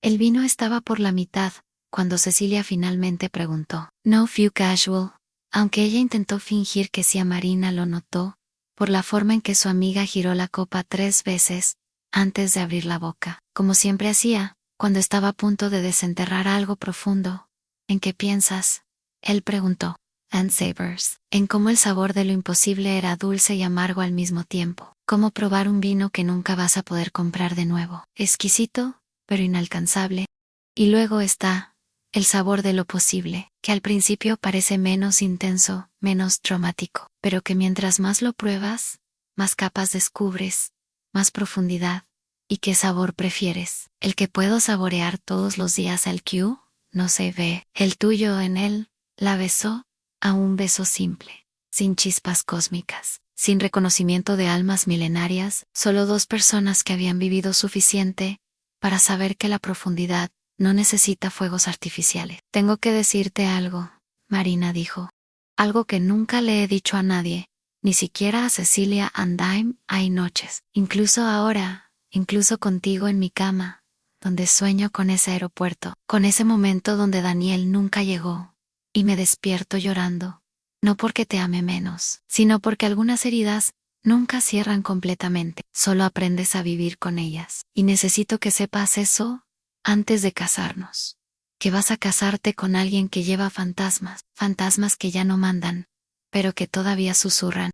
El vino estaba por la mitad, cuando Cecilia finalmente preguntó. No fue casual, aunque ella intentó fingir que sí. A Marina lo notó, por la forma en que su amiga giró la copa 3 veces, antes de abrir la boca, como siempre hacía, cuando estaba a punto de desenterrar algo profundo. ¿En qué piensas?, él preguntó. And Sabers. En cómo el sabor de lo imposible era dulce y amargo al mismo tiempo. Cómo probar un vino que nunca vas a poder comprar de nuevo. Exquisito, pero inalcanzable. Y luego está el sabor de lo posible, que al principio parece menos intenso, menos dramático, pero que mientras más lo pruebas, más capas descubres, más profundidad. ¿Y qué sabor prefieres? ¿El que puedo saborear todos los días al Q? No se ve. ¿El tuyo en él? La besó a un beso simple, sin chispas cósmicas, sin reconocimiento de almas milenarias, solo dos personas que habían vivido suficiente para saber que la profundidad no necesita fuegos artificiales. Tengo que decirte algo, Marina dijo. Algo que nunca le he dicho a nadie, ni siquiera a Cecilia Andaim. Hay noches, incluso ahora, incluso contigo en mi cama, donde sueño con ese aeropuerto, con ese momento donde Daniel nunca llegó, y me despierto llorando, no porque te ame menos, sino porque algunas heridas nunca cierran completamente, solo aprendes a vivir con ellas. Y necesito que sepas eso antes de casarnos. Que vas a casarte con alguien que lleva fantasmas, fantasmas que ya no mandan, pero que todavía susurran.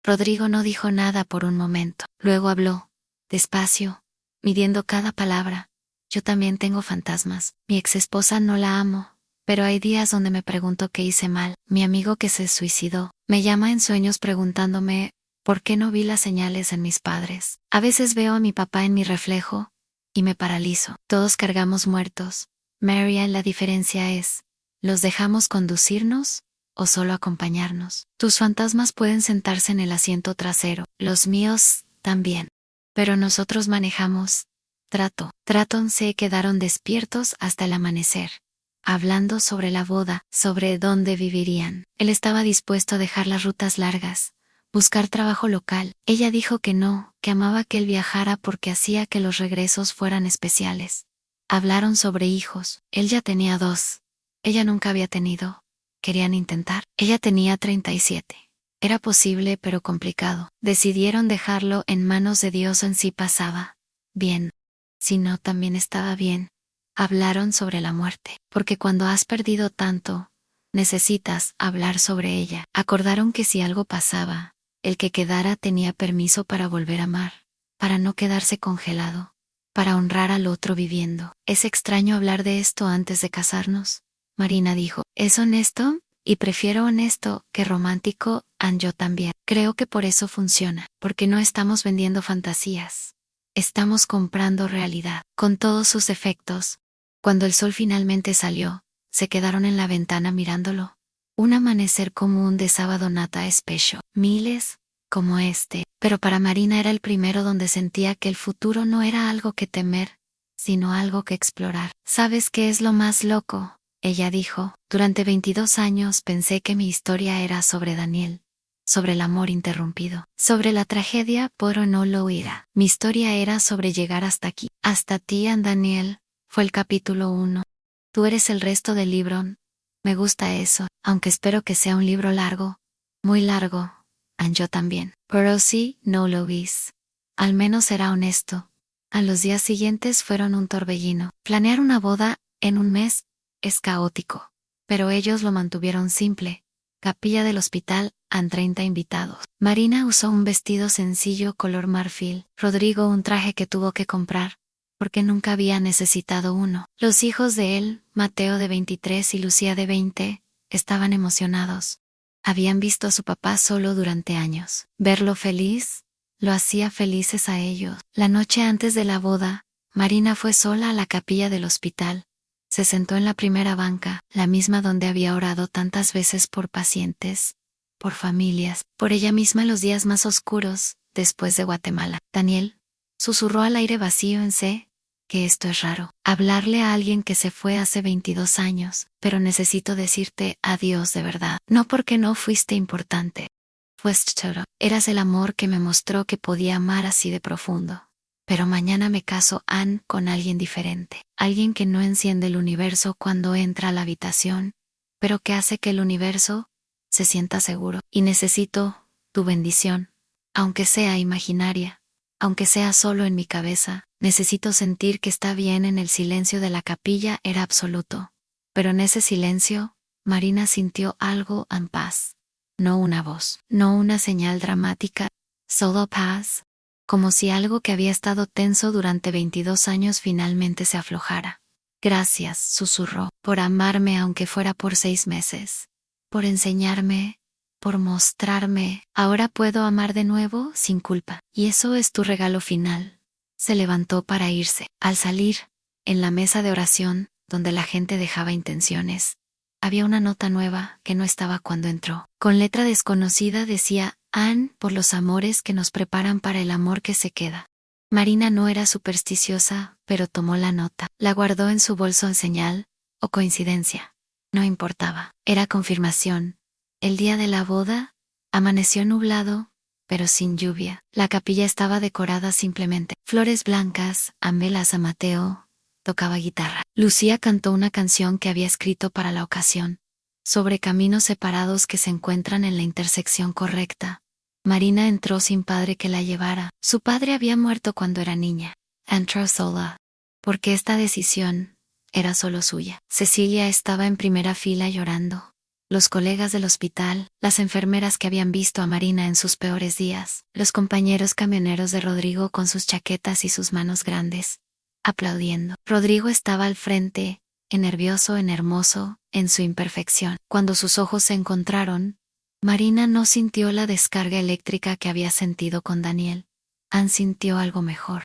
Rodrigo no dijo nada por un momento, luego habló, despacio, midiendo cada palabra. Yo también tengo fantasmas, mi exesposa no la amo, pero hay días donde me pregunto qué hice mal. Mi amigo que se suicidó, me llama en sueños preguntándome ¿por qué no vi las señales en mis padres? A veces veo a mi papá en mi reflejo y me paralizo. Todos cargamos muertos. Marian, la diferencia es, ¿los dejamos conducirnos o solo acompañarnos? Tus fantasmas pueden sentarse en el asiento trasero, los míos también. Pero nosotros manejamos. Traton se quedaron despiertos hasta el amanecer, hablando sobre la boda, sobre dónde vivirían. Él estaba dispuesto a dejar las rutas largas, buscar trabajo local. Ella dijo que no, que amaba que él viajara porque hacía que los regresos fueran especiales. Hablaron sobre hijos. Él ya tenía 2. Ella nunca había tenido. Querían intentar. Ella tenía 37. Era posible pero complicado. Decidieron dejarlo en manos de Dios. En sí pasaba bien. Si no, también estaba bien. Hablaron sobre la muerte, porque cuando has perdido tanto, necesitas hablar sobre ella. Acordaron que si algo pasaba, el que quedara tenía permiso para volver a amar, para no quedarse congelado, para honrar al otro viviendo. Es extraño hablar de esto antes de casarnos, Marina dijo. Es honesto, y prefiero honesto que romántico. Yo también. Creo que por eso funciona, porque no estamos vendiendo fantasías. Estamos comprando realidad, con todos sus efectos. Cuando el sol finalmente salió, se quedaron en la ventana mirándolo. Un amanecer común de sábado nata espeso. Miles, como este, pero para Marina era el primero donde sentía que el futuro no era algo que temer, sino algo que explorar. ¿Sabes qué es lo más loco?, ella dijo. Durante 22 años pensé que mi historia era sobre Daniel, sobre el amor interrumpido, sobre la tragedia, pero no lo era. Mi historia era sobre llegar hasta aquí, hasta ti, Daniel. Fue el capítulo 1. Tú eres el resto del libro. Me gusta eso, aunque espero que sea un libro largo, muy largo. Yo también. Pero sí, no lo vis. Al menos será honesto. A los días siguientes fueron un torbellino. Planear una boda en un mes es caótico, pero ellos lo mantuvieron simple. Capilla del hospital, 30 invitados. Marina usó un vestido sencillo color marfil. Rodrigo un traje que tuvo que comprar, porque nunca había necesitado uno. Los hijos de él, Mateo de 23 y Lucía de 20, estaban emocionados. Habían visto a su papá solo durante años. Verlo feliz, lo hacía felices a ellos. La noche antes de la boda, Marina fue sola a la capilla del hospital. Se sentó en la primera banca, la misma donde había orado tantas veces por pacientes, por familias, por ella misma en los días más oscuros, después de Guatemala. Daniel, susurró al aire vacío en C, que esto es raro. Hablarle a alguien que se fue hace 22 años, pero necesito decirte adiós de verdad. No porque no fuiste importante. Pues todo. Eras el amor que me mostró que podía amar así de profundo. Pero mañana me caso, Anne, con alguien diferente. Alguien que no enciende el universo cuando entra a la habitación, pero que hace que el universo se sienta seguro. Y necesito tu bendición, aunque sea imaginaria, aunque sea solo en mi cabeza. Necesito sentir que está bien. En el silencio de la capilla era absoluto. Pero en ese silencio, Marina sintió algo en paz. No una voz, no una señal dramática, solo paz. Como si algo que había estado tenso durante 22 años finalmente se aflojara. Gracias, susurró, por amarme aunque fuera por 6 meses. Por enseñarme, por mostrarme. Ahora puedo amar de nuevo sin culpa. Y eso es tu regalo final. Se levantó para irse. Al salir, en la mesa de oración, donde la gente dejaba intenciones, había una nota nueva que no estaba cuando entró. Con letra desconocida decía: Anne, por los amores que nos preparan para el amor que se queda. Marina no era supersticiosa, pero tomó la nota. La guardó en su bolso en señal, o coincidencia. No importaba. Era confirmación. El día de la boda, amaneció nublado, pero sin lluvia. La capilla estaba decorada simplemente. Flores blancas, Amelas a Mateo, tocaba guitarra. Lucía cantó una canción que había escrito para la ocasión, sobre caminos separados que se encuentran en la intersección correcta. Marina entró sin padre que la llevara. Su padre había muerto cuando era niña. Entró sola, porque esta decisión era solo suya. Cecilia estaba en primera fila llorando. Los colegas del hospital, las enfermeras que habían visto a Marina en sus peores días, los compañeros camioneros de Rodrigo con sus chaquetas y sus manos grandes, aplaudiendo. Rodrigo estaba al frente, nervioso, hermoso, en su imperfección. Cuando sus ojos se encontraron, Marina no sintió la descarga eléctrica que había sentido con Daniel. Anne sintió algo mejor.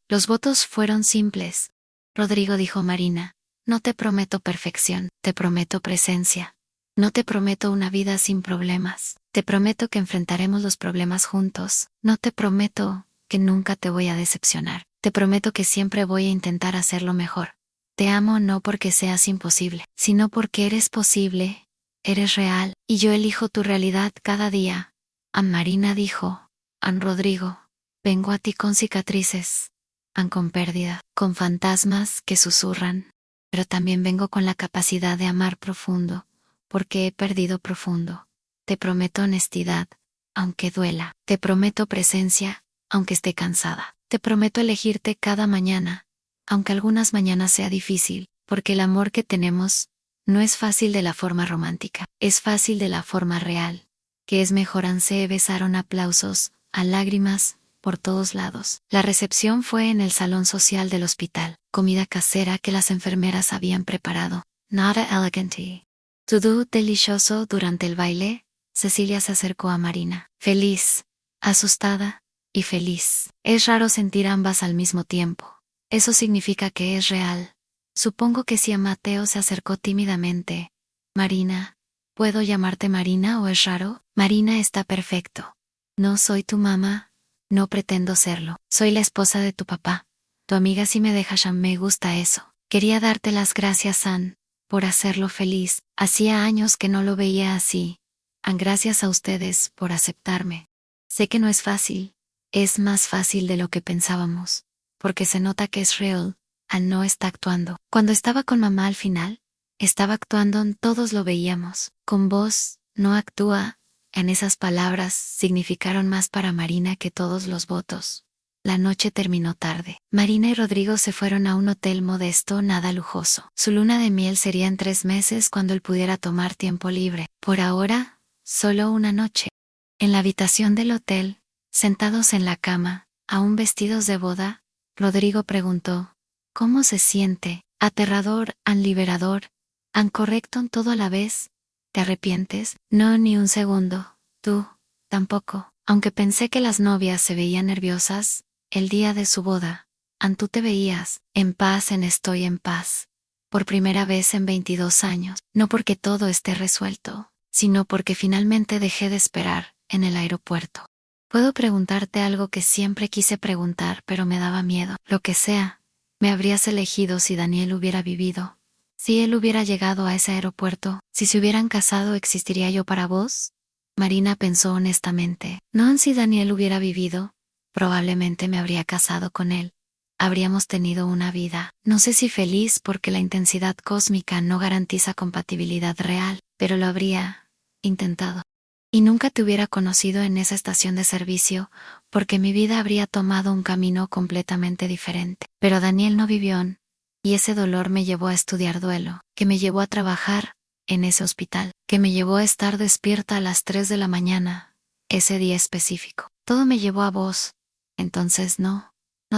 Los votos fueron simples. Rodrigo dijo: Marina, no te prometo perfección, te prometo presencia. No te prometo una vida sin problemas. Te prometo que enfrentaremos los problemas juntos. No te prometo que nunca te voy a decepcionar. Te prometo que siempre voy a intentar hacerlo mejor. Te amo no porque seas imposible, sino porque eres posible, eres real, y yo elijo tu realidad cada día. Anne. Marina dijo: Anne. Rodrigo, vengo a ti con cicatrices, Anne, con pérdida, con fantasmas que susurran, pero también vengo con la capacidad de amar profundo, porque he perdido profundo. Te prometo honestidad, aunque duela. Te prometo presencia, aunque esté cansada. Te prometo elegirte cada mañana, aunque algunas mañanas sea difícil, porque el amor que tenemos no es fácil de la forma romántica, es fácil de la forma real, que es mejor. Se besaron, aplausos, a lágrimas, por todos lados. La recepción fue en el salón social del hospital, comida casera que las enfermeras habían preparado, nada elegante, todo delicioso. Durante el baile, Cecilia se acercó a Marina, feliz, asustada y feliz. Es raro sentir ambas al mismo tiempo. Eso significa que es real. Supongo que si a Mateo se acercó tímidamente. Marina, ¿puedo llamarte Marina o es raro? Marina está perfecto. No soy tu mamá, no pretendo serlo. Soy la esposa de tu papá. Tu amiga si me dejas, me gusta eso. Quería darte las gracias, Anne, por hacerlo feliz. Hacía años que no lo veía así. Anne, gracias a ustedes por aceptarme. Sé que no es fácil. Es más fácil de lo que pensábamos, porque se nota que es real. Anne no está actuando. Cuando estaba con mamá al final, estaba actuando. Todos lo veíamos. Con vos, no actúa. En esas palabras significaron más para Marina que todos los votos. La noche terminó tarde. Marina y Rodrigo se fueron a un hotel modesto, nada lujoso. Su luna de miel sería en 3 meses, cuando él pudiera tomar tiempo libre. Por ahora, solo una noche. En la habitación del hotel, sentados en la cama, aún vestidos de boda, Rodrigo preguntó: ¿cómo se siente? Aterrador, liberador, correcto en todo a la vez. ¿Te arrepientes? No, ni un segundo. Tú, tampoco. Aunque pensé que las novias se veían nerviosas, el día de su boda, tú te veías en paz. Estoy en paz. Por primera vez en 22 años. No porque todo esté resuelto, sino porque finalmente dejé de esperar en el aeropuerto. Puedo preguntarte algo que siempre quise preguntar, pero me daba miedo. Lo que sea, ¿me habrías elegido si Daniel hubiera vivido? Si él hubiera llegado a ese aeropuerto, si se hubieran casado, ¿existiría yo para vos? Marina pensó honestamente. No en si Daniel hubiera vivido, probablemente me habría casado con él. Habríamos tenido una vida, no sé si feliz porque la intensidad cósmica no garantiza compatibilidad real, pero lo habría intentado. Y nunca te hubiera conocido en esa estación de servicio, porque mi vida habría tomado un camino completamente diferente. Pero Daniel no vivió y ese dolor me llevó a estudiar duelo, que me llevó a trabajar en ese hospital, que me llevó a estar despierta a las 3 de la mañana, ese día específico. Todo me llevó a vos. Entonces no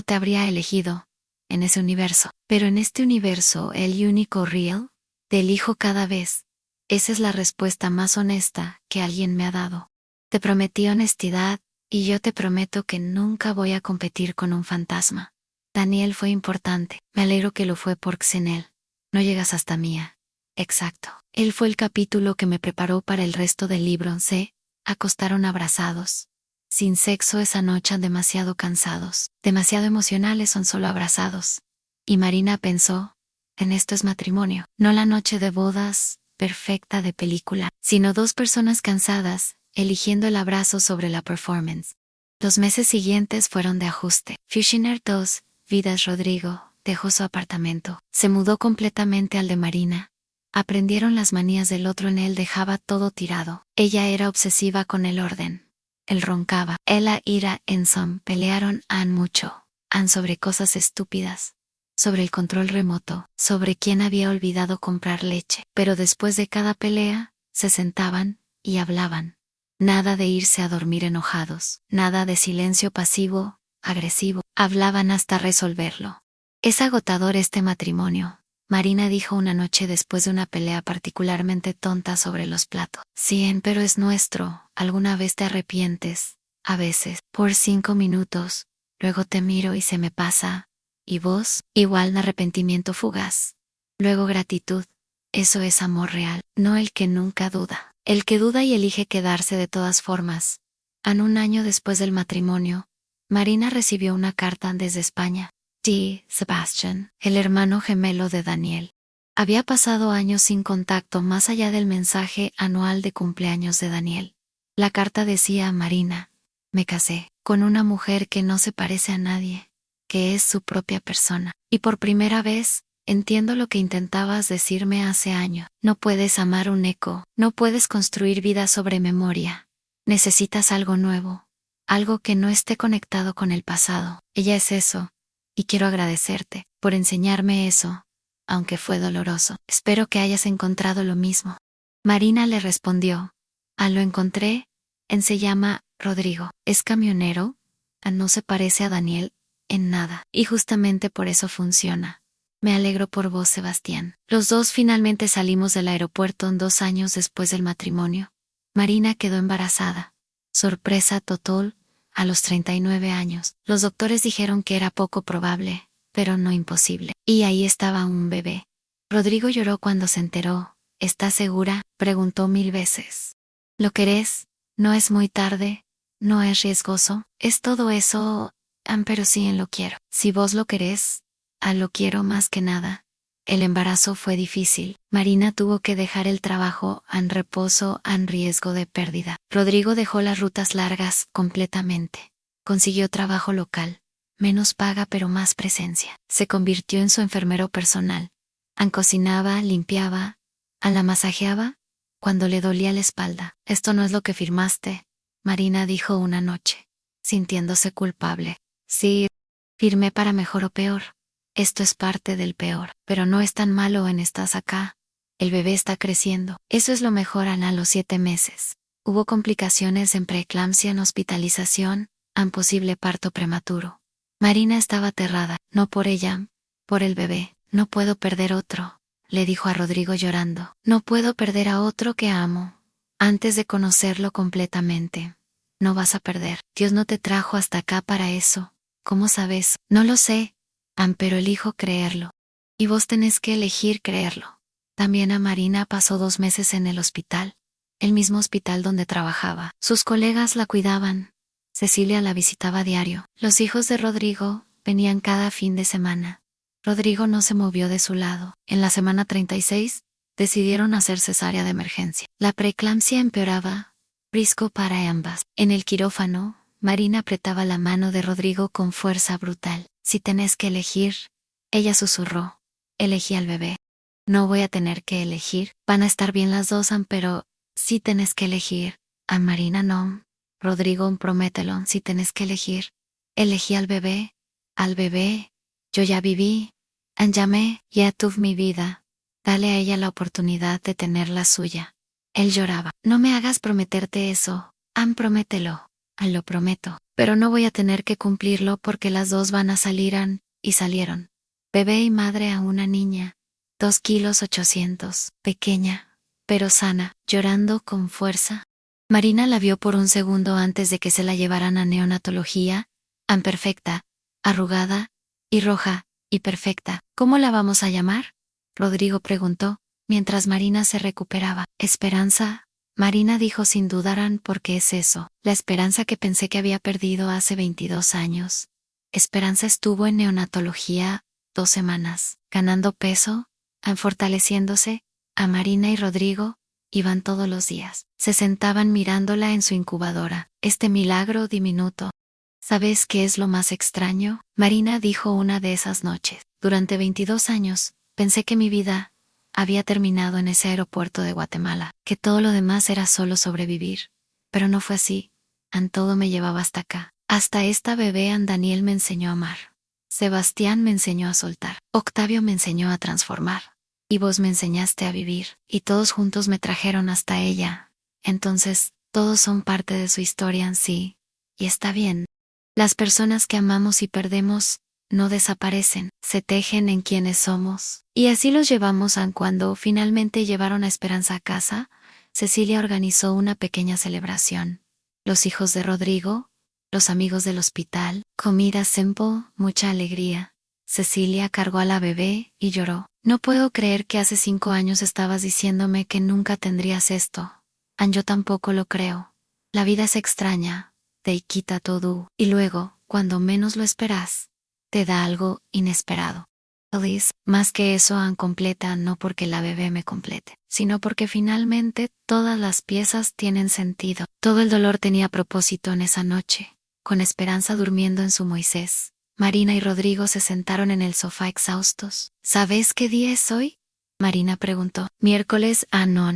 te habría elegido en ese universo. Pero en este universo, el único real, te elijo cada vez. Esa es la respuesta más honesta que alguien me ha dado. Te prometí honestidad, y yo te prometo que nunca voy a competir con un fantasma. Daniel fue importante, me alegro que lo fue por Xenel. No llegas hasta mía. Exacto. Él fue el capítulo que me preparó para el resto del libro. Se acostaron abrazados. Sin sexo esa noche, demasiado cansados, demasiado emocionales, son solo abrazados. Y Marina pensó, en esto es matrimonio, no la noche de bodas perfecta de película, sino dos personas cansadas, eligiendo el abrazo sobre la performance. Los meses siguientes fueron de ajuste. Fushiner 2, Vidas Rodrigo, dejó su apartamento, se mudó completamente al de Marina. Aprendieron las manías del otro, en él dejaba todo tirado. Ella era obsesiva con el orden. Él roncaba. Ella ira en Som. Pelearon mucho. Sobre cosas estúpidas. Sobre el control remoto. Sobre quién había olvidado comprar leche. Pero después de cada pelea, se sentaban y hablaban. Nada de irse a dormir enojados. Nada de silencio pasivo, agresivo. Hablaban hasta resolverlo. Es agotador este matrimonio, Marina dijo una noche después de una pelea particularmente tonta sobre los platos. Sí, pero es nuestro. ¿Alguna vez te arrepientes? A veces, por 5 minutos. Luego te miro y se me pasa. ¿Y vos? Igual, un arrepentimiento fugaz. Luego gratitud. Eso es amor real, no el que nunca duda. El que duda y elige quedarse de todas formas. Un año después del matrimonio, Marina recibió una carta desde España. Sebastian, el hermano gemelo de Daniel. Había pasado años sin contacto más allá del mensaje anual de cumpleaños de Daniel. La carta decía a Marina: me casé con una mujer que no se parece a nadie, que es su propia persona. Y por primera vez, entiendo lo que intentabas decirme hace años. No puedes amar un eco, no puedes construir vida sobre memoria. Necesitas algo nuevo, algo que no esté conectado con el pasado. Ella es eso. Y quiero agradecerte por enseñarme eso, aunque fue doloroso. Espero que hayas encontrado lo mismo. Marina le respondió: lo encontré. Se llama Rodrigo. Es camionero. No se parece a Daniel en nada. Y justamente por eso funciona. Me alegro por vos, Sebastián. Los dos finalmente salimos del aeropuerto 2 años después del matrimonio. Marina quedó embarazada. Sorpresa total. A los 39 años, los doctores dijeron que era poco probable, pero no imposible. Y ahí estaba un bebé. Rodrigo lloró cuando se enteró. ¿Estás segura?, preguntó 1000 veces. ¿Lo querés? No es muy tarde, no es riesgoso, es todo eso, pero sí lo quiero. Si vos lo querés, lo quiero más que nada. El embarazo fue difícil. Marina tuvo que dejar el trabajo en reposo en riesgo de pérdida. Rodrigo dejó las rutas largas completamente. Consiguió trabajo local. Menos paga pero más presencia. Se convirtió en su enfermero personal. Cocinaba, limpiaba, la masajeaba cuando le dolía la espalda. Esto no es lo que firmaste, Marina dijo una noche, sintiéndose culpable. Sí, firmé para mejor o peor. Esto es parte del peor, pero no es tan malo estás acá. El bebé está creciendo. Eso es lo mejor a los 7 meses. Hubo complicaciones en preeclampsia, en hospitalización, posible parto prematuro. Marina estaba aterrada, no por ella, por el bebé. No puedo perder otro, le dijo a Rodrigo llorando. No puedo perder a otro que amo. Antes de conocerlo completamente. No vas a perder. Dios no te trajo hasta acá para eso. ¿Cómo sabes? No lo sé. Pero elijo creerlo. Y vos tenés que elegir creerlo. También a Marina pasó 2 meses en el hospital. El mismo hospital donde trabajaba. Sus colegas la cuidaban. Cecilia la visitaba diario. Los hijos de Rodrigo venían cada fin de semana. Rodrigo no se movió de su lado. En la semana 36, decidieron hacer cesárea de emergencia. La preeclampsia empeoraba. Riesgo para ambas. En el quirófano, Marina apretaba la mano de Rodrigo con fuerza brutal. Si tenés que elegir, ella susurró. Elegí al bebé. No voy a tener que elegir. Van a estar bien las dos, pero si tenés que elegir. A Marina no. Rodrigo, promételo, si tenés que elegir. Elegí al bebé. Al bebé. Yo ya viví. Llamé, ya tuve mi vida. Dale a ella la oportunidad de tener la suya. Él lloraba. No me hagas prometerte eso. Promételo. Lo prometo. Pero no voy a tener que cumplirlo porque las dos van a salir y salieron. Bebé y madre a una niña. 2,8 kilos, pequeña, pero sana, llorando con fuerza. Marina la vio por un segundo antes de que se la llevaran a neonatología. Perfecta, arrugada, y roja, y perfecta. ¿Cómo la vamos a llamar? Rodrigo preguntó, mientras Marina se recuperaba. Esperanza. Marina dijo sin dudar porque es eso, la esperanza que pensé que había perdido hace 22 años. Esperanza estuvo en neonatología 2 semanas, ganando peso, fortaleciéndose. A Marina y Rodrigo iban todos los días. Se sentaban mirándola en su incubadora, este milagro diminuto. ¿Sabes qué es lo más extraño? Marina dijo una de esas noches. Durante 22 años, pensé que mi vida había terminado en ese aeropuerto de Guatemala, que todo lo demás era solo sobrevivir. Pero no fue así. Todo me llevaba hasta acá. Hasta esta bebé. Daniel me enseñó a amar. Sebastián me enseñó a soltar. Octavio me enseñó a transformar. Y vos me enseñaste a vivir. Y todos juntos me trajeron hasta ella. Entonces, todos son parte de su historia en sí. Y está bien. Las personas que amamos y perdemos no desaparecen, se tejen en quienes somos. Y así los llevamos. Cuando finalmente llevaron a Esperanza a casa, Cecilia organizó una pequeña celebración. Los hijos de Rodrigo, los amigos del hospital, comida simple, mucha alegría. Cecilia cargó a la bebé y lloró. No puedo creer que hace 5 años estabas diciéndome que nunca tendrías esto. Yo tampoco lo creo. La vida es extraña, te quita todo, y luego, cuando menos lo esperas, te da algo inesperado. Feliz, más que eso, completa no porque la bebé me complete, sino porque finalmente todas las piezas tienen sentido. Todo el dolor tenía propósito en esa noche. Con Esperanza durmiendo en su Moisés, Marina y Rodrigo se sentaron en el sofá exhaustos. ¿Sabes qué día es hoy? Marina preguntó. Miércoles. No.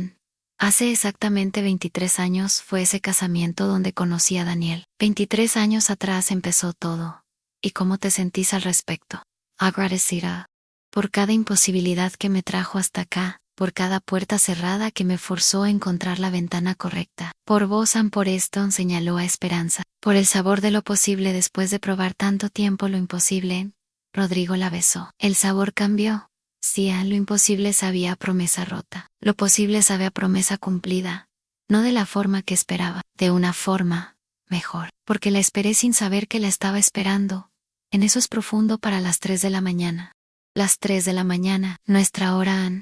Hace exactamente 23 años fue ese casamiento donde conocí a Daniel. 23 años atrás empezó todo. ¿Y cómo te sentís al respecto? Agradecida. Por cada imposibilidad que me trajo hasta acá, por cada puerta cerrada que me forzó a encontrar la ventana correcta. Por vos, por esto, señaló a Esperanza. Por el sabor de lo posible después de probar tanto tiempo lo imposible. Rodrigo la besó. El sabor cambió. Sí, lo imposible sabía a promesa rota. Lo posible sabe a promesa cumplida. No de la forma que esperaba, de una forma mejor. Porque la esperé sin saber que la estaba esperando. En eso es profundo. Para las 3 de la mañana. Las 3 de la mañana, nuestra hora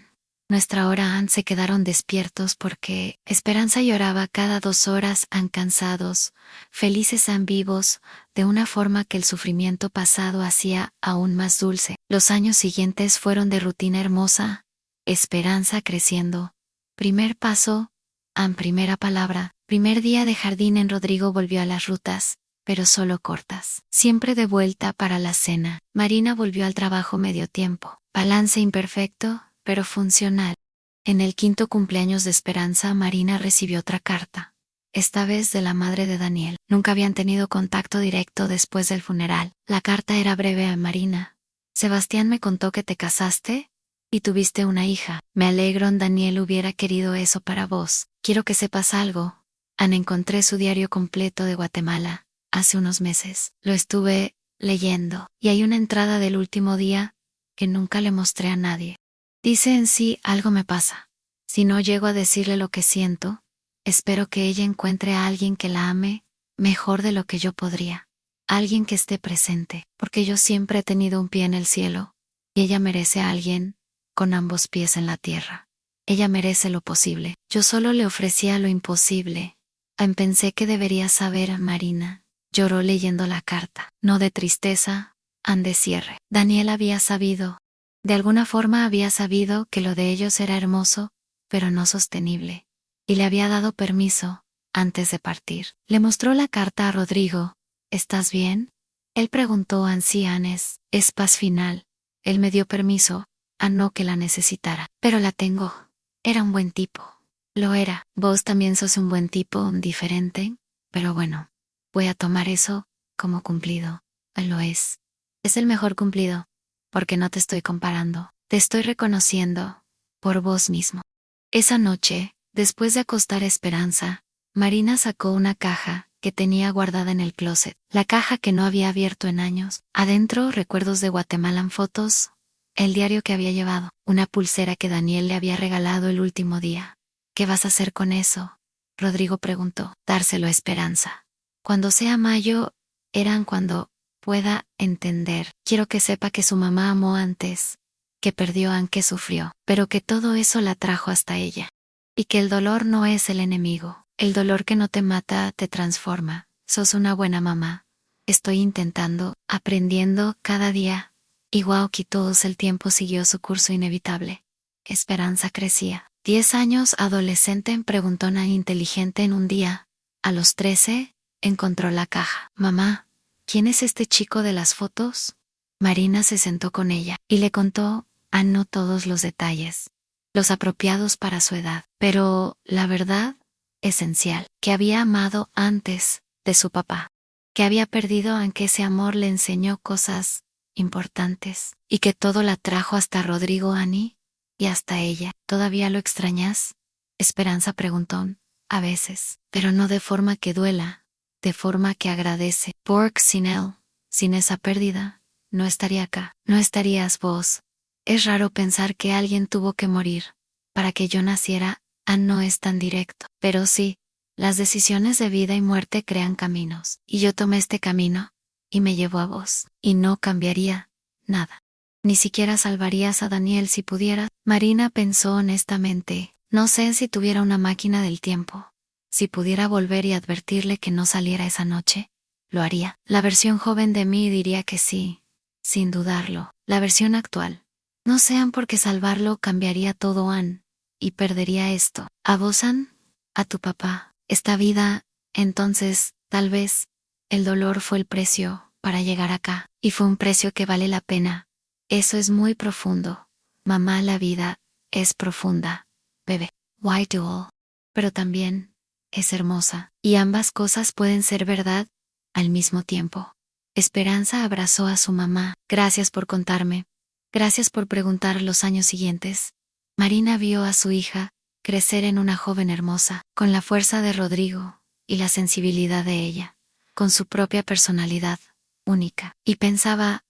se quedaron despiertos porque Esperanza lloraba cada 2 horas. Cansados, felices, vivos, de una forma que el sufrimiento pasado hacía aún más dulce. Los años siguientes fueron de rutina hermosa, Esperanza creciendo. Primer paso, primera palabra, primer día de jardín en Rodrigo volvió a las rutas, pero solo cortas. Siempre de vuelta para la cena. Marina volvió al trabajo medio tiempo. Balance imperfecto, pero funcional. En el 5º cumpleaños de Esperanza, Marina recibió otra carta. Esta vez de la madre de Daniel. Nunca habían tenido contacto directo después del funeral. La carta era breve a Marina. Sebastián me contó que te casaste y tuviste una hija. Me alegro. Daniel hubiera querido eso para vos. Quiero que sepas algo. Encontré su diario completo de Guatemala. Hace unos meses. Lo estuve leyendo. Y hay una entrada del último día que nunca le mostré a nadie. Dice en sí, algo me pasa. Si no llego a decirle lo que siento, espero que ella encuentre a alguien que la ame mejor de lo que yo podría. Alguien que esté presente, porque yo siempre he tenido un pie en el cielo, y ella merece a alguien con ambos pies en la tierra. Ella merece lo posible. Yo solo le ofrecía lo imposible. Pensé que debería saber, Marina. Lloró leyendo la carta, no de tristeza, de cierre. Daniel había sabido. De alguna forma había sabido que lo de ellos era hermoso, pero no sostenible. Y le había dado permiso, antes de partir. Le mostró la carta a Rodrigo. ¿estás bien? Él preguntó ancianes, es paz final. Él me dio permiso, a no que la necesitara. Pero la tengo. Era un buen tipo. Lo era. Vos también sos un buen tipo, diferente. Pero bueno, voy a tomar eso como cumplido. Lo es. Es el mejor cumplido. Porque no te estoy comparando. Te estoy reconociendo. Por vos mismo. Esa noche, después de acostar a Esperanza, Marina sacó una caja que tenía guardada en el closet. La caja que no había abierto en años. Adentro, recuerdos de Guatemala, fotos, el diario que había llevado, una pulsera que Daniel le había regalado el último día. ¿Qué vas a hacer con eso? Rodrigo preguntó. Dárselo a Esperanza. Cuando sea mayo, eran cuando pueda entender. Quiero que sepa que su mamá amó antes, que perdió aunque sufrió, pero que todo eso la trajo hasta ella. Y que el dolor no es el enemigo. El dolor que no te mata te transforma. Sos una buena mamá. Estoy intentando, aprendiendo cada día. Y wow, todos el tiempo siguió su curso inevitable. Esperanza crecía. 10 años, adolescente, preguntona inteligente en un día. A los 13, encontró la caja. Mamá, ¿quién es este chico de las fotos? Marina se sentó con ella y le contó, no todos los detalles, los apropiados para su edad, pero la verdad esencial, que había amado antes de su papá, que había perdido aunque ese amor le enseñó cosas importantes, y que todo la trajo hasta Rodrigo, Annie, y hasta ella. ¿Todavía lo extrañas? Esperanza preguntó. A veces, pero no de forma que duela, de forma que agradece. Porque sin él, sin esa pérdida, no estaría acá, no estarías vos. Es raro pensar que alguien tuvo que morir para que yo naciera. No es tan directo, pero sí, las decisiones de vida y muerte crean caminos, y yo tomé este camino, y me llevó a vos, y no cambiaría nada. Ni siquiera salvarías a Daniel si pudiera. Marina pensó honestamente, no sé si tuviera una máquina del tiempo. Si pudiera volver y advertirle que no saliera esa noche, lo haría. La versión joven de mí diría que sí, sin dudarlo. La versión actual. No sean porque salvarlo cambiaría todo, Ann, y perdería esto. A vos, Ann, a tu papá, esta vida, entonces, tal vez, el dolor fue el precio para llegar acá, y fue un precio que vale la pena. Eso es muy profundo. Mamá, la vida es profunda, bebé. Why dual? Pero también es hermosa, y ambas cosas pueden ser verdad al mismo tiempo. Esperanza abrazó a su mamá. Gracias por contarme. Gracias por preguntar los años siguientes. Marina vio a su hija crecer en una joven hermosa, con la fuerza de Rodrigo y la sensibilidad de ella, con su propia personalidad única, y pensaba,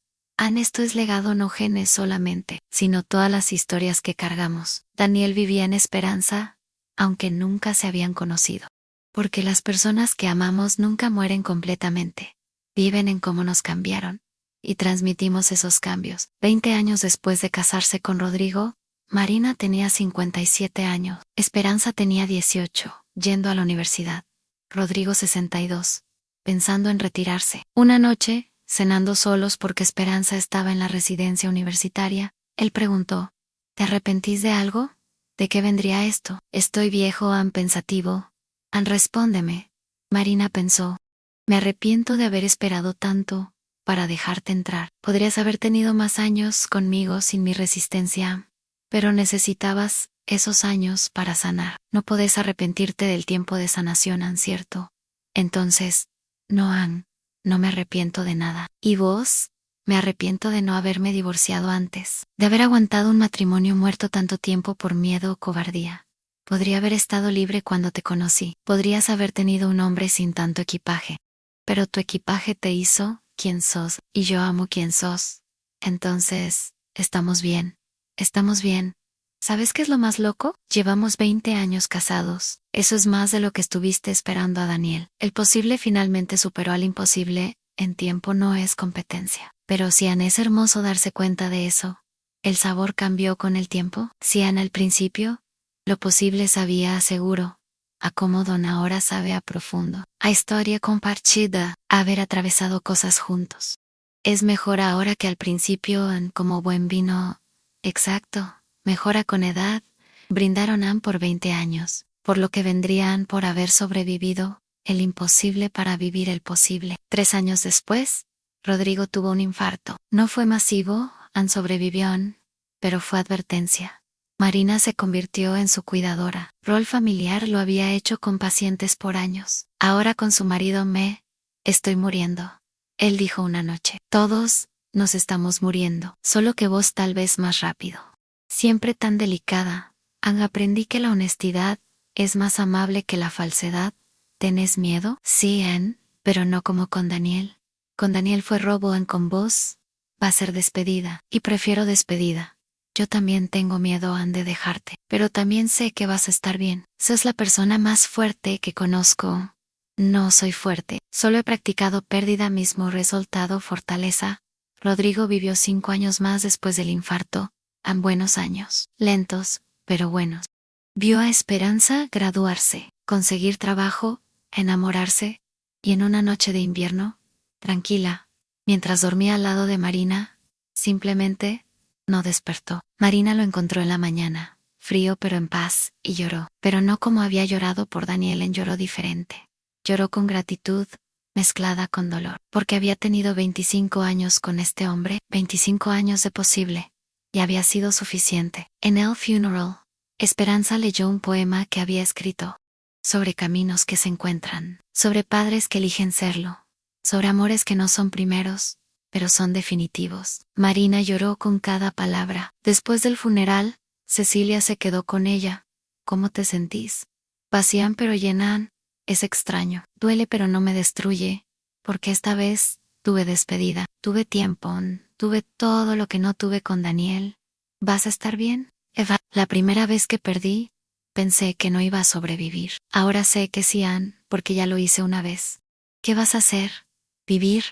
esto es legado, no genes solamente, sino todas las historias que cargamos. Daniel vivía en esperanza, aunque nunca se habían conocido. Porque las personas que amamos nunca mueren completamente. Viven en cómo nos cambiaron. Y transmitimos esos cambios. 20 años después de casarse con Rodrigo, Marina tenía 57 años. Esperanza tenía 18, yendo a la universidad. Rodrigo 62, pensando en retirarse. Una noche, cenando solos porque Esperanza estaba en la residencia universitaria, él preguntó, ¿te arrepentís de algo? ¿De qué vendría esto? Estoy viejo, pensativo. Respóndeme. Marina pensó, me arrepiento de haber esperado tanto para dejarte entrar. Podrías haber tenido más años conmigo sin mi resistencia, pero necesitabas esos años para sanar. No podés arrepentirte del tiempo de sanación, ¿cierto? Entonces, no, no me arrepiento de nada. ¿Y vos? Me arrepiento de no haberme divorciado antes, de haber aguantado un matrimonio muerto tanto tiempo por miedo o cobardía. Podría haber estado libre cuando te conocí. Podrías haber tenido un hombre sin tanto equipaje. Pero tu equipaje te hizo quien sos, y yo amo quien sos. Entonces, estamos bien. Estamos bien. ¿Sabes qué es lo más loco? Llevamos 20 años casados. Eso es más de lo que estuviste esperando a Daniel. El posible finalmente superó al imposible. En tiempo no es competencia. Pero si es hermoso darse cuenta de eso. ¿El sabor cambió con el tiempo? Si al principio, lo posible sabía a seguro. A cómo ahora sabe a profundo. A historia compartida, a haber atravesado cosas juntos. Es mejor ahora que al principio, como buen vino. Exacto, mejora con edad. Brindaron por 20 años, por lo que vendrían por haber sobrevivido el imposible para vivir el posible. 3 años después, Rodrigo tuvo un infarto. No fue masivo, sobrevivió, pero fue advertencia. Marina se convirtió en su cuidadora. Rol familiar lo había hecho con pacientes por años. Ahora con su marido estoy muriendo. Él dijo una noche. Todos nos estamos muriendo, solo que vos tal vez más rápido. Siempre tan delicada. Aprendí que la honestidad es más amable que la falsedad. ¿Tenés miedo? Sí, pero no como con Daniel. Con Daniel fue robo, con vos va a ser despedida, y prefiero despedida. Yo también tengo miedo, de dejarte, pero también sé que vas a estar bien. Sos la persona más fuerte que conozco. No soy fuerte, solo he practicado pérdida, mismo resultado fortaleza. Rodrigo vivió 5 años más después del infarto, buenos años, lentos, pero buenos. Vio a Esperanza graduarse, conseguir trabajo, enamorarse, y en una noche de invierno, tranquila, mientras dormía al lado de Marina, simplemente no despertó. Marina lo encontró en la mañana, frío pero en paz, y lloró. Pero no como había llorado por Daniel, lloró diferente. Lloró con gratitud, mezclada con dolor, porque había tenido 25 años con este hombre, 25 años de posible, y había sido suficiente. En el funeral, Esperanza leyó un poema que había escrito, sobre caminos que se encuentran, sobre padres que eligen serlo, sobre amores que no son primeros, pero son definitivos. Marina lloró con cada palabra. Después del funeral, Cecilia se quedó con ella. ¿Cómo te sentís? Vacían pero llenan. Es extraño. Duele pero no me destruye, porque esta vez tuve despedida, tuve tiempo, tuve todo lo que no tuve con Daniel. ¿Vas a estar bien, Eva? La primera vez que perdí, pensé que no iba a sobrevivir. Ahora sé que sí, porque ya lo hice una vez. ¿Qué vas a hacer? Vivir.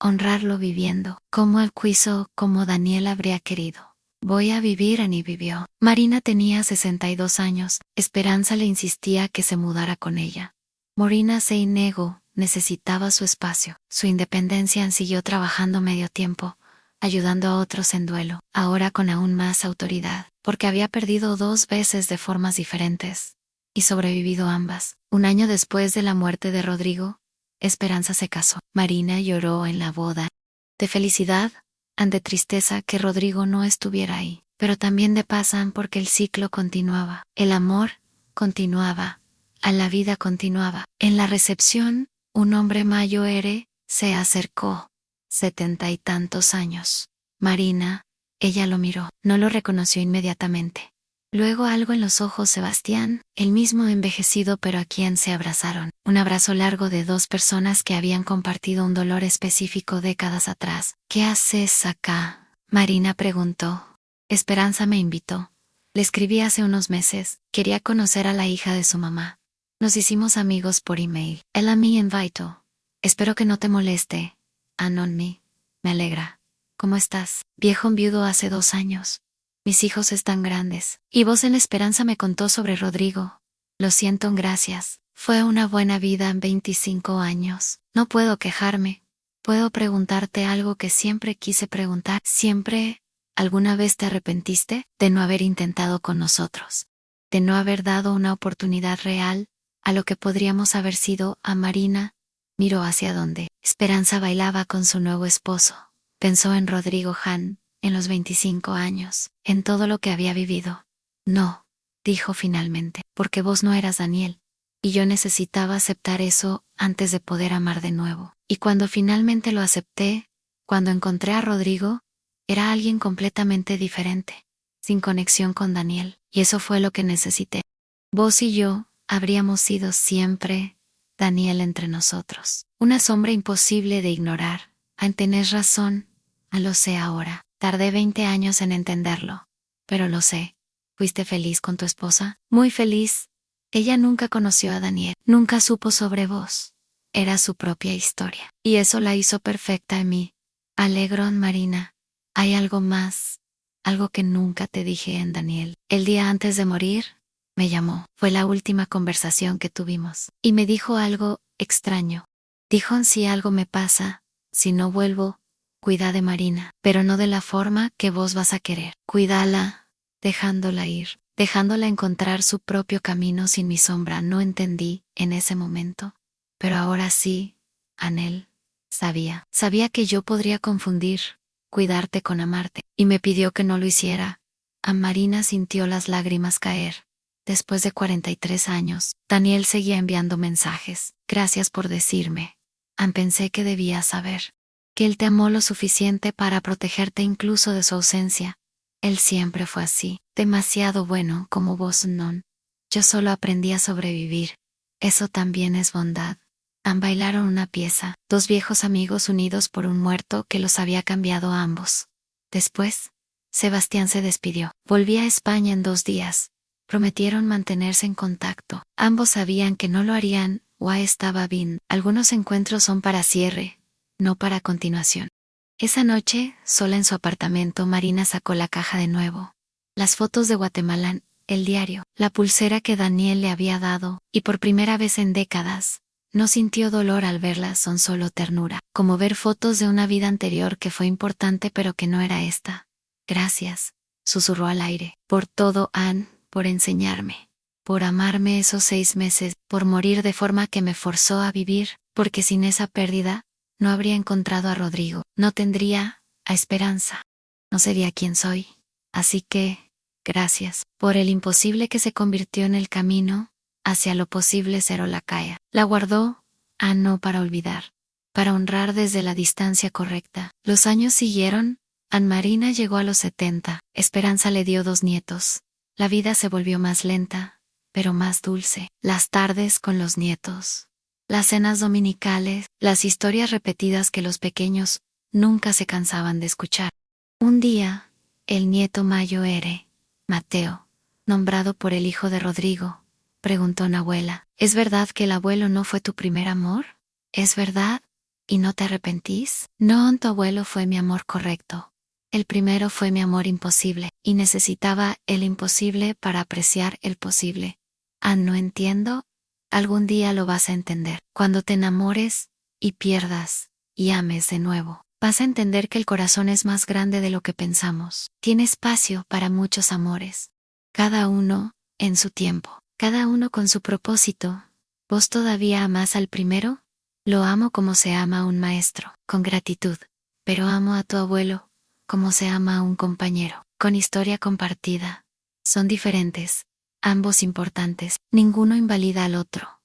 Honrarlo viviendo, como él quiso, como Daniel habría querido. Voy a vivir, y vivió. Marina tenía 62 años, Esperanza le insistía que se mudara con ella. Marina se negó, necesitaba su espacio, su independencia. Siguió trabajando medio tiempo, ayudando a otros en duelo, ahora con aún más autoridad, porque había perdido 2 veces de formas diferentes, y sobrevivido ambas. Un año después de la muerte de Rodrigo, Esperanza se casó. Marina lloró en la boda, de felicidad, de tristeza que Rodrigo no estuviera ahí, pero también de paz, porque el ciclo continuaba, el amor continuaba, la vida continuaba. En la recepción, un hombre mayor se acercó, 70 y tantos años. Marina, ella lo miró, no lo reconoció inmediatamente. Luego algo en los ojos Sebastián, el mismo envejecido pero a quien se abrazaron. Un abrazo largo de 2 personas que habían compartido un dolor específico décadas atrás. ¿Qué haces acá? Marina preguntó. Esperanza me invitó. Le escribí hace unos meses, quería conocer a la hija de su mamá. Nos hicimos amigos por email. Ella me invitó. Espero que no te moleste. Anonmi. Me alegra. ¿Cómo estás? Viejo viudo hace 2 años. Mis hijos están grandes. Y vos en Esperanza me contó sobre Rodrigo. Lo siento, gracias. Fue una buena vida en 25 años. No puedo quejarme. Puedo preguntarte algo que siempre quise preguntar. ¿Siempre, alguna vez te arrepentiste de no haber intentado con nosotros? De no haber dado una oportunidad real a lo que podríamos haber sido. A Marina miró hacia donde Esperanza bailaba con su nuevo esposo. Pensó en Rodrigo en los 25 años, en todo lo que había vivido. No, dijo finalmente, porque vos no eras Daniel, y yo necesitaba aceptar eso antes de poder amar de nuevo. Y cuando finalmente lo acepté, cuando encontré a Rodrigo, era alguien completamente diferente, sin conexión con Daniel, y eso fue lo que necesité. Vos y yo habríamos sido siempre Daniel entre nosotros, una sombra imposible de ignorar. Tenés razón, lo sé ahora. Tardé 20 años en entenderlo, pero lo sé. ¿Fuiste feliz con tu esposa? Muy feliz. Ella nunca conoció a Daniel, nunca supo sobre vos. Era su propia historia, y eso la hizo perfecta en mí. Alegro, Marina. Hay algo más, algo que nunca te dije en Daniel. El día antes de morir, me llamó. Fue la última conversación que tuvimos, y me dijo algo extraño. Dijo: si algo me pasa, si no vuelvo, cuida de Marina, pero no de la forma que vos vas a querer. Cuídala, dejándola ir, dejándola encontrar su propio camino sin mi sombra. No entendí, en ese momento, Pero ahora sí, Anel, sabía que yo podría confundir, cuidarte con amarte, y me pidió que no lo hiciera. Marina sintió las lágrimas caer. Después de 43 años, Daniel seguía enviando mensajes. Gracias por decirme. Pensé que debías saber que él te amó lo suficiente para protegerte incluso de su ausencia. Él siempre fue así, demasiado bueno como vos, non. Yo solo aprendí a sobrevivir. Eso también es bondad. Bailaron una pieza, dos viejos amigos unidos por un muerto que los había cambiado a ambos. Después, Sebastián se despidió. Volvía a España en 2 días. Prometieron mantenerse en contacto. Ambos sabían que no lo harían, estaba bien. Algunos encuentros son para cierre, no para continuación. Esa noche, sola en su apartamento, Marina sacó la caja de nuevo. Las fotos de Guatemala, el diario, la pulsera que Daniel le había dado, y por primera vez en décadas, no sintió dolor al verlas, son solo ternura, como ver fotos de una vida anterior que fue importante pero que no era esta. Gracias, susurró al aire, por todo, Anne, por enseñarme, por amarme esos 6 meses, por morir de forma que me forzó a vivir, porque sin esa pérdida, no habría encontrado a Rodrigo, no tendría a Esperanza, no sería quien soy. Así que, gracias, por el imposible que se convirtió en el camino hacia lo posible. Cero la cae. La guardó, no para olvidar, para honrar desde la distancia correcta. Los años siguieron, Marina llegó a los 70, Esperanza le dio 2 nietos. La vida se volvió más lenta, pero más dulce. Las tardes con los nietos, las cenas dominicales, las historias repetidas que los pequeños nunca se cansaban de escuchar. Un día, el nieto mayor, Mateo, nombrado por el hijo de Rodrigo, preguntó Nahuela, ¿es verdad que el abuelo no fue tu primer amor? ¿Es verdad? ¿Y no te arrepentís? No, tu abuelo fue mi amor correcto. El primero fue mi amor imposible, y necesitaba el imposible para apreciar el posible. No entiendo. Algún día lo vas a entender. Cuando te enamores, y pierdas, y ames de nuevo, vas a entender que el corazón es más grande de lo que pensamos. Tiene espacio para muchos amores. Cada uno, en su tiempo. Cada uno con su propósito. ¿Vos todavía amás al primero? Lo amo como se ama a un maestro, con gratitud. Pero amo a tu abuelo, como se ama a un compañero, con historia compartida. Son diferentes, ambos importantes, ninguno invalida al otro.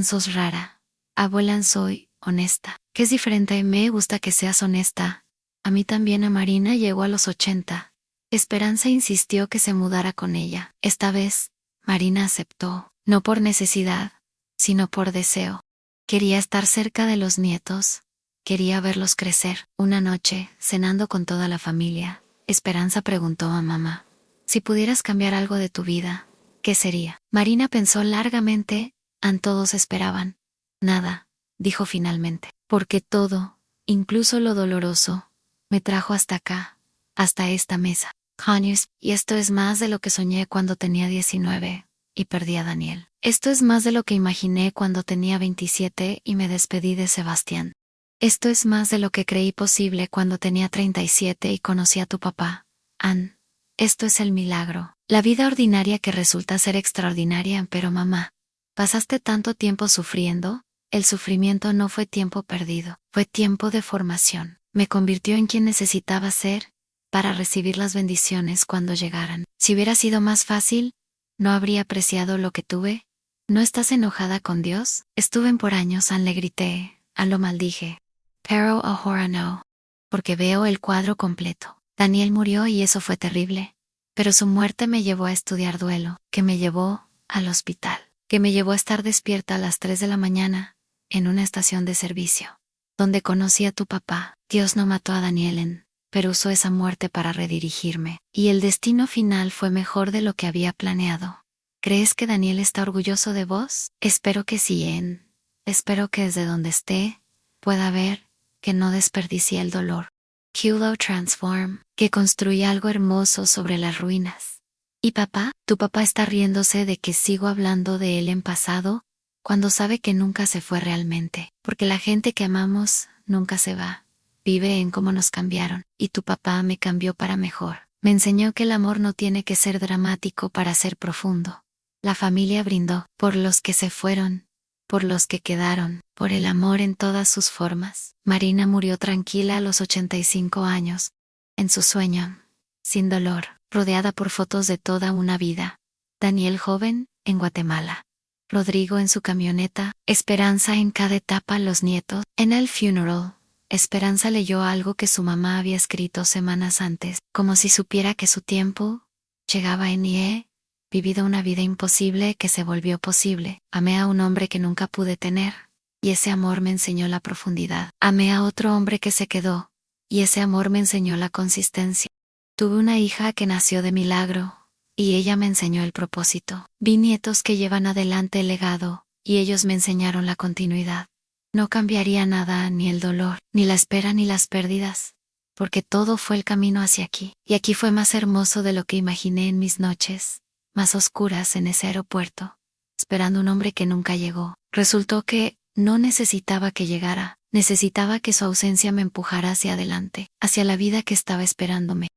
Sos rara. Abuela, soy honesta. ¿Qué es diferente? Me gusta que seas honesta. A mí también. A Marina llegó a los 80. Esperanza insistió que se mudara con ella. Esta vez, Marina aceptó, no por necesidad, sino por deseo. Quería estar cerca de los nietos, quería verlos crecer. Una noche, cenando con toda la familia, Esperanza preguntó a mamá, si pudieras cambiar algo de tu vida, ¿qué sería? Marina pensó largamente, todos esperaban. Nada, dijo finalmente, porque todo, incluso lo doloroso, me trajo hasta acá, hasta esta mesa. Años, y esto es más de lo que soñé cuando tenía 19, y perdí a Daniel. Esto es más de lo que imaginé cuando tenía 27 y me despedí de Sebastián. Esto es más de lo que creí posible cuando tenía 37 y conocí a tu papá, Ann. Esto es el milagro, la vida ordinaria que resulta ser extraordinaria. Pero mamá, pasaste tanto tiempo sufriendo, el sufrimiento no fue tiempo perdido, fue tiempo de formación. Me convirtió en quien necesitaba ser, para recibir las bendiciones cuando llegaran. Si hubiera sido más fácil, no habría apreciado lo que tuve. ¿No estás enojada con Dios? Estuve por años, le grité, lo maldije. Pero ahora no. Porque veo el cuadro completo. Daniel murió y eso fue terrible. Pero su muerte me llevó a estudiar duelo, que me llevó al hospital, que me llevó a estar despierta a las 3 de la mañana, en una estación de servicio, donde conocí a tu papá. Dios no mató a Daniel, pero usó esa muerte para redirigirme, y el destino final fue mejor de lo que había planeado. ¿Crees que Daniel está orgulloso de vos? Espero que sí, espero que desde donde esté, pueda ver que no desperdicie el dolor. Kilo Transform, que construya algo hermoso sobre las ruinas. ¿Y papá? Tu papá está riéndose de que sigo hablando de él en pasado, cuando sabe que nunca se fue realmente, porque la gente que amamos nunca se va. Vive en cómo nos cambiaron, y tu papá me cambió para mejor. Me enseñó que el amor no tiene que ser dramático para ser profundo. La familia brindó, por los que se fueron, por los que quedaron, por el amor en todas sus formas. Marina murió tranquila a los 85 años, en su sueño, sin dolor, rodeada por fotos de toda una vida. Daniel joven, en Guatemala. Rodrigo en su camioneta, Esperanza en cada etapa, los nietos. En el funeral, Esperanza leyó algo que su mamá había escrito semanas antes, como si supiera que su tiempo llegaba y he vivido una vida imposible que se volvió posible. Amé a un hombre que nunca pude tener, y ese amor me enseñó la profundidad. Amé a otro hombre que se quedó, y ese amor me enseñó la consistencia. Tuve una hija que nació de milagro, y ella me enseñó el propósito. Vi nietos que llevan adelante el legado, y ellos me enseñaron la continuidad. No cambiaría nada, ni el dolor, ni la espera, ni las pérdidas, porque todo fue el camino hacia aquí. Y aquí fue más hermoso de lo que imaginé en mis noches más oscuras en ese aeropuerto, esperando un hombre que nunca llegó. Resultó que no necesitaba que llegara, necesitaba que su ausencia me empujara hacia adelante, hacia la vida que estaba esperándome.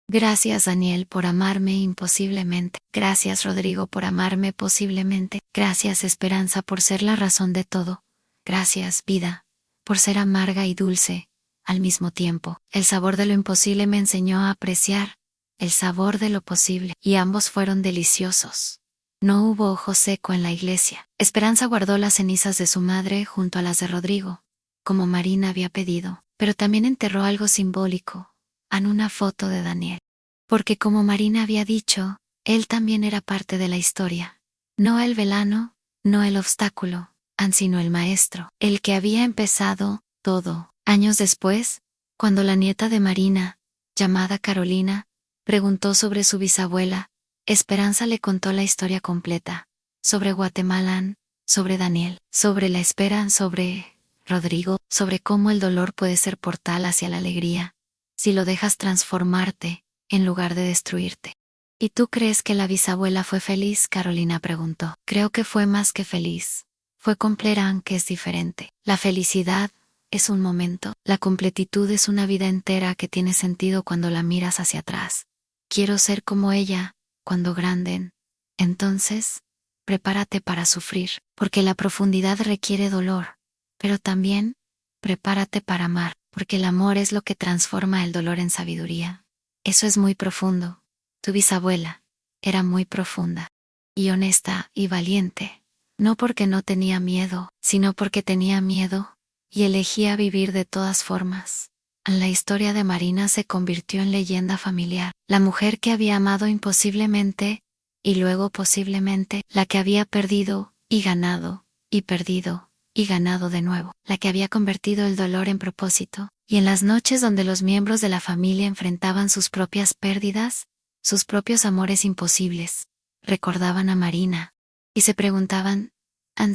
Gracias, Daniel, por amarme imposiblemente. Gracias, Rodrigo, por amarme posiblemente. Gracias, Esperanza, por ser la razón de todo. Gracias, vida, por ser amarga y dulce al mismo tiempo. El sabor de lo imposible me enseñó a apreciar el sabor de lo posible, y ambos fueron deliciosos. No hubo ojo seco en la iglesia. Esperanza guardó las cenizas de su madre junto a las de Rodrigo, como Marina había pedido, pero también enterró algo simbólico en una foto de Daniel. Porque como Marina había dicho, él también era parte de la historia. No el velano, no el obstáculo, sino el maestro, el que había empezado todo. Años después, cuando la nieta de Marina, llamada Carolina, preguntó sobre su bisabuela, Esperanza le contó la historia completa, sobre Guatemala, sobre Daniel, sobre la espera, sobre Rodrigo, sobre cómo el dolor puede ser portal hacia la alegría, si lo dejas transformarte, en lugar de destruirte. ¿Y tú crees que la bisabuela fue feliz? Carolina preguntó. Creo que fue más que feliz. Fue completa, aunque es diferente. La felicidad es un momento, la completitud es una vida entera que tiene sentido cuando la miras hacia atrás. Quiero ser como ella, cuando grande. Entonces, prepárate para sufrir, porque la profundidad requiere dolor. Pero también, prepárate para amar, porque el amor es lo que transforma el dolor en sabiduría. Eso es muy profundo. Tu bisabuela era muy profunda, y honesta, y valiente. No porque no tenía miedo, sino porque tenía miedo, y elegía vivir de todas formas. La historia de Marina se convirtió en leyenda familiar. La mujer que había amado imposiblemente, y luego posiblemente, la que había perdido, y ganado, y perdido, y ganado de nuevo. La que había convertido el dolor en propósito. Y en las noches donde los miembros de la familia enfrentaban sus propias pérdidas, sus propios amores imposibles, recordaban a Marina. Y se preguntaban,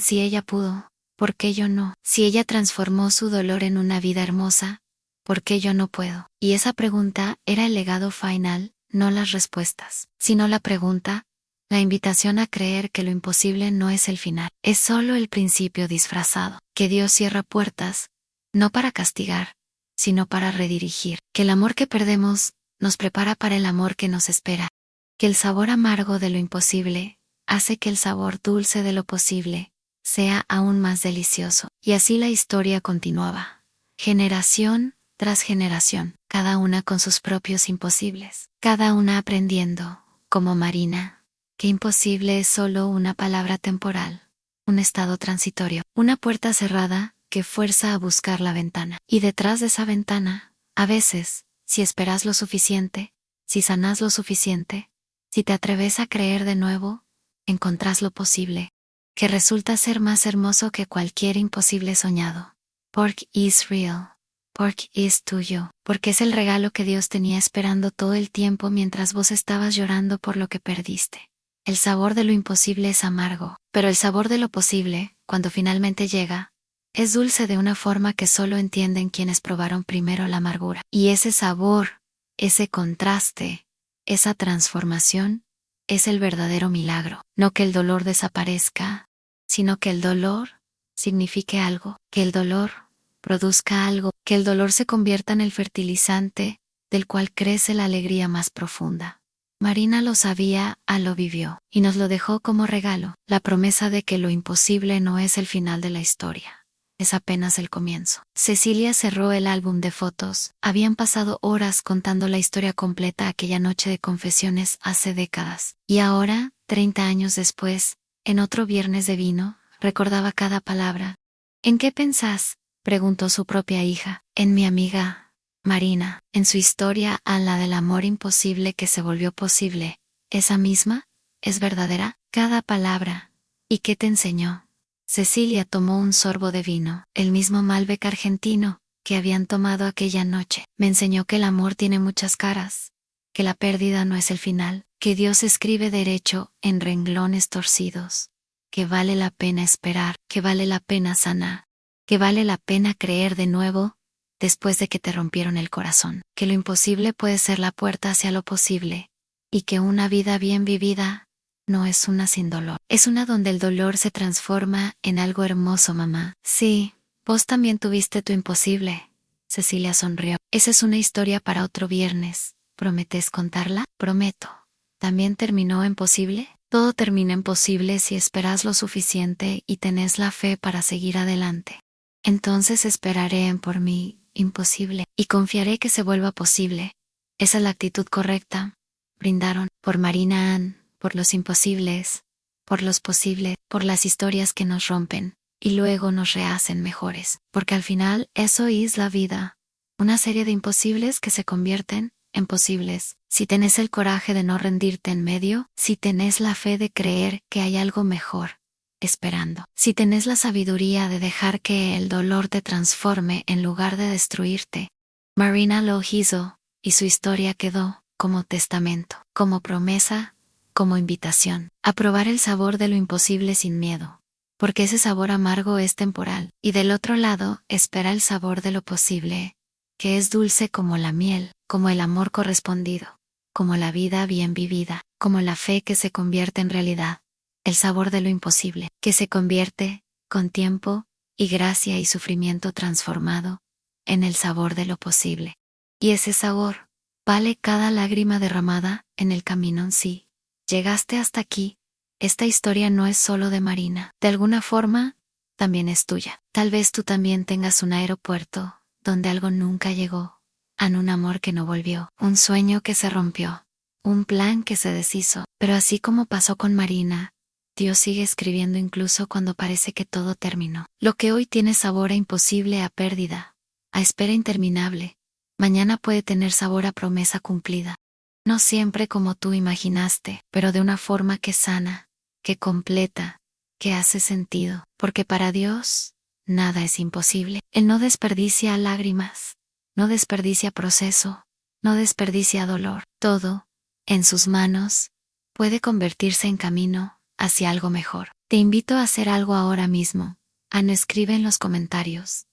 si ella pudo, ¿por qué yo no? Si ella transformó su dolor en una vida hermosa, ¿por qué yo no puedo? Y esa pregunta era el legado final, no las respuestas, sino la pregunta, la invitación a creer que lo imposible no es el final, es solo el principio disfrazado, que Dios cierra puertas, no para castigar, sino para redirigir, que el amor que perdemos nos prepara para el amor que nos espera, que el sabor amargo de lo imposible hace que el sabor dulce de lo posible sea aún más delicioso. Y así la historia continuaba, generación tras generación, cada una con sus propios imposibles, cada una aprendiendo, como Marina, que imposible es solo una palabra temporal, un estado transitorio, una puerta cerrada que fuerza a buscar la ventana. Y detrás de esa ventana, a veces, si esperas lo suficiente, si sanas lo suficiente, si te atreves a creer de nuevo, encontrás lo posible, que resulta ser más hermoso que cualquier imposible soñado. Porque is real. Porque es tuyo, porque es el regalo que Dios tenía esperando todo el tiempo mientras vos estabas llorando por lo que perdiste. El sabor de lo imposible es amargo, pero el sabor de lo posible, cuando finalmente llega, es dulce de una forma que solo entienden quienes probaron primero la amargura. Y ese sabor, ese contraste, esa transformación, es el verdadero milagro. No que el dolor desaparezca, sino que el dolor signifique algo, que el dolor produzca algo, que el dolor se convierta en el fertilizante, del cual crece la alegría más profunda. Marina lo sabía, lo vivió, y nos lo dejó como regalo, la promesa de que lo imposible no es el final de la historia, Es apenas el comienzo. Cecilia cerró el álbum de fotos. Habían pasado horas contando la historia completa aquella noche de confesiones hace décadas. Y ahora, 30 años después, en otro viernes de vino, recordaba cada palabra. ¿En qué pensás?, preguntó su propia hija. En mi amiga Marina, en su historia, a la del amor imposible que se volvió posible. ¿Esa misma? ¿Es verdadera? Cada palabra. ¿Y qué te enseñó? Cecilia tomó un sorbo de vino, el mismo Malbec argentino que habían tomado aquella noche. Me enseñó que el amor tiene muchas caras, que la pérdida no es el final, que Dios escribe derecho en renglones torcidos, que vale la pena esperar, que vale la pena sanar, que vale la pena creer de nuevo después de que te rompieron el corazón, que lo imposible puede ser la puerta hacia lo posible, y que una vida bien vivida no es una sin dolor. Es una donde el dolor se transforma en algo hermoso, mamá. Sí, vos también tuviste tu imposible. Cecilia sonrió. Esa es una historia para otro viernes. ¿Prometes contarla? Prometo. ¿También terminó en posible? Todo termina en posible si esperas lo suficiente y tenés la fe para seguir adelante. Entonces esperaré en por mí imposible y confiaré que se vuelva posible. Esa es la actitud correcta. Brindaron por Marina Ann, por los imposibles, por los posibles, por las historias que nos rompen y luego nos rehacen mejores, porque al final eso es la vida, una serie de imposibles que se convierten en posibles. Si tenés el coraje de no rendirte en medio, si tenés la fe de creer que hay algo mejor esperando, si tenés la sabiduría de dejar que el dolor te transforme en lugar de destruirte. Marina lo hizo, y su historia quedó como testamento, como promesa, como invitación a probar el sabor de lo imposible sin miedo, porque ese sabor amargo es temporal, y del otro lado espera el sabor de lo posible, que es dulce como la miel, como el amor correspondido, como la vida bien vivida, como la fe que se convierte en realidad, el sabor de lo imposible, que se convierte, con tiempo, y gracia y sufrimiento transformado, en el sabor de lo posible. Y ese sabor vale cada lágrima derramada en el camino en sí. Llegaste hasta aquí. Esta historia no es solo de Marina. De alguna forma, también es tuya. Tal vez tú también tengas un aeropuerto donde algo nunca llegó, un amor que no volvió, un sueño que se rompió, un plan que se deshizo. Pero así como pasó con Marina, Dios sigue escribiendo incluso cuando parece que todo terminó. Lo que hoy tiene sabor a imposible, a pérdida, a espera interminable, mañana puede tener sabor a promesa cumplida. No siempre como tú imaginaste, pero de una forma que sana, que completa, que hace sentido, porque para Dios nada es imposible. Él no desperdicia lágrimas, no desperdicia proceso, no desperdicia dolor. Todo, en sus manos, puede convertirse en camino hacia algo mejor. Te invito a hacer algo ahora mismo. Ana, escribe en los comentarios,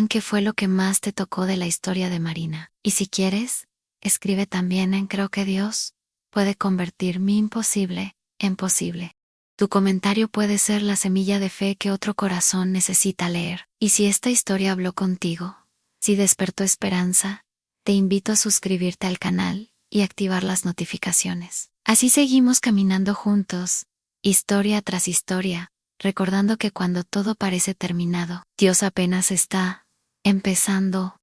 ¿qué fue lo que más te tocó de la historia de Marina? Y si quieres, escribe también en creo que Dios puede convertir mi imposible en posible. Tu comentario puede ser la semilla de fe que otro corazón necesita leer. Y si esta historia habló contigo, si despertó esperanza, te invito a suscribirte al canal y activar las notificaciones. Así seguimos caminando juntos, historia tras historia, recordando que cuando todo parece terminado, Dios apenas está empezando